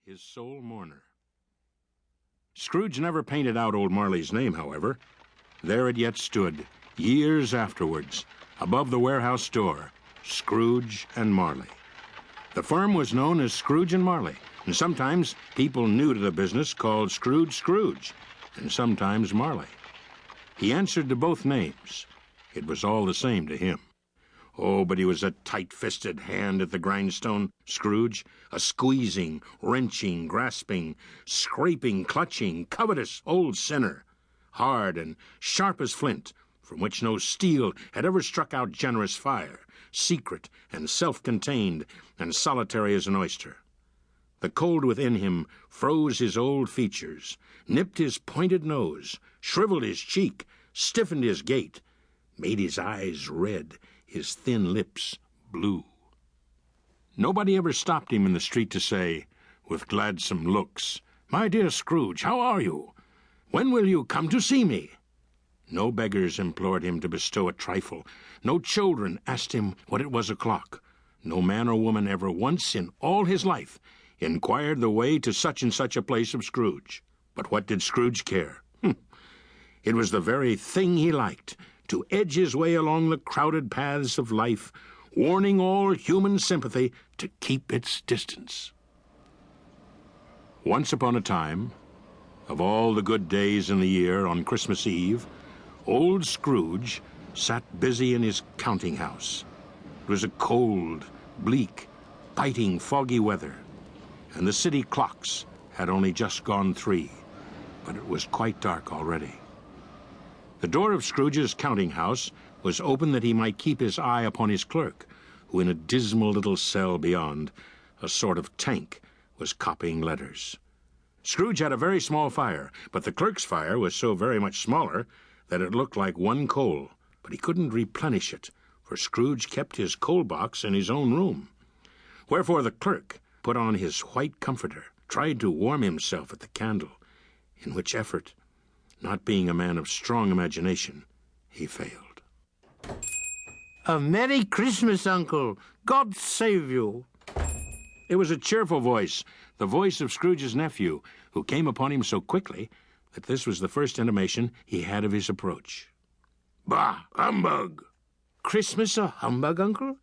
his sole mourner. Scrooge never painted out old Marley's name, however. There it yet stood, years afterwards, above the warehouse door, Scrooge and Marley. The firm was known as Scrooge and Marley, and sometimes people new to the business called Scrooge Scrooge, and sometimes Marley. He answered to both names. It was all the same to him. Oh, but he was a tight-fisted hand at the grindstone, Scrooge, a squeezing, wrenching, grasping, scraping, clutching, covetous old sinner, hard and sharp as flint, from which no steel had ever struck out generous fire, secret and self-contained and solitary as an oyster. The cold within him froze his old features, nipped his pointed nose, shriveled his cheek, stiffened his gait, made his eyes red, his thin lips blue. Nobody ever stopped him in the street to say, with gladsome looks, "My dear Scrooge, how are you? When will you come to see me?" No beggars implored him to bestow a trifle. No children asked him what it was o'clock. No man or woman ever once in all his life inquired the way to such and such a place of Scrooge. But what did Scrooge care? It was the very thing he liked, to edge his way along the crowded paths of life, warning all human sympathy to keep its distance. Once upon a time, of all the good days in the year on Christmas Eve, old Scrooge sat busy in his counting house. It was a cold, bleak, biting, foggy weather, and the city clocks had only just gone 3, but it was quite dark already. The door of Scrooge's counting house was open that he might keep his eye upon his clerk, who in a dismal little cell beyond, a sort of tank, was copying letters. Scrooge had a very small fire, but the clerk's fire was so very much smaller that it looked like one coal, but he couldn't replenish it, for Scrooge kept his coal box in his own room. Wherefore the clerk put on his white comforter, tried to warm himself at the candle, in which effort, not being a man of strong imagination, he failed. "A Merry Christmas, Uncle! God save you!" It was a cheerful voice, the voice of Scrooge's nephew, who came upon him so quickly that this was the first intimation he had of his approach. "Bah! Humbug!" "Christmas a humbug, Uncle?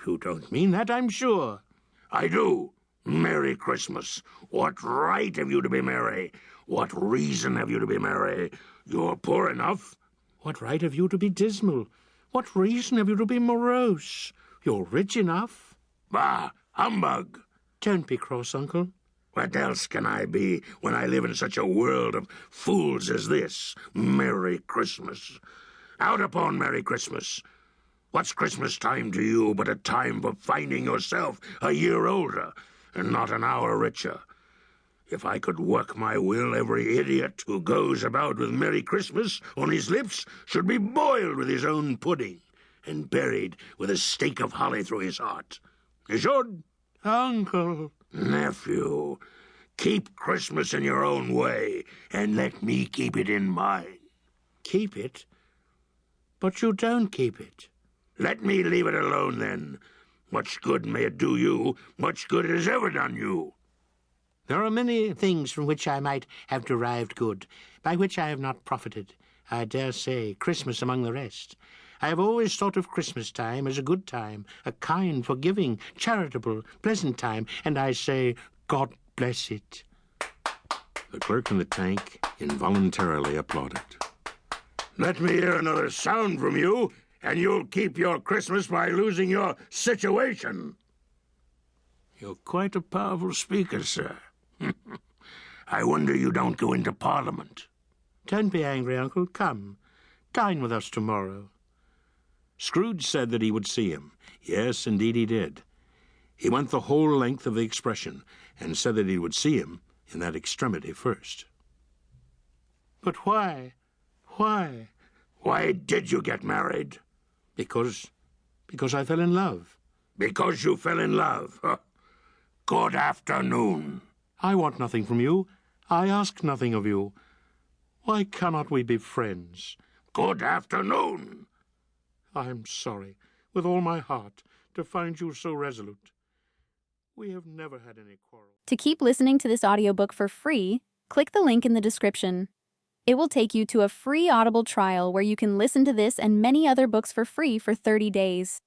You don't mean that, I'm sure." "I do. Merry Christmas. What right have you to be merry? What reason have you to be merry? You're poor enough." "What right have you to be dismal? What reason have you to be morose? You're rich enough." "Bah! Humbug!" "Don't be cross, Uncle." "What else can I be when I live in such a world of fools as this? Merry Christmas. Out upon Merry Christmas. What's Christmas time to you but a time for finding yourself a year older and not an hour richer? If I could work my will, every idiot who goes about with Merry Christmas on his lips should be boiled with his own pudding and buried with a stake of holly through his heart. You should." "Uncle." "Nephew, keep Christmas in your own way, and let me keep it in mine." "Keep it? But you don't keep it." "Let me leave it alone, then. Much good may it do you, much good it has ever done you." "There are many things from which I might have derived good, by which I have not profited. I dare say Christmas among the rest. I have always thought of Christmas time as a good time, a kind, forgiving, charitable, pleasant time, and I say, God bless it." The clerk in the tank involuntarily applauded. "Let me hear another sound from you, and you'll keep your Christmas by losing your situation." "You're quite a powerful speaker, sir." "I wonder you don't go into Parliament." "Don't be angry, Uncle. Come, dine with us tomorrow." Scrooge said that he would see him. Yes, indeed he did. He went the whole length of the expression, and said that he would see him in that extremity first. "But why? Why?" "Why did you get married?" Because I fell in love." "Because you fell in love? Good afternoon." "I want nothing from you. I ask nothing of you. Why cannot we be friends?" "Good afternoon." "I'm sorry, with all my heart, to find you so resolute. We have never had any quarrel. To keep listening to this audiobook for free, click the link in the description. It will take you to a free Audible trial where you can listen to this and many other books for free for 30 days.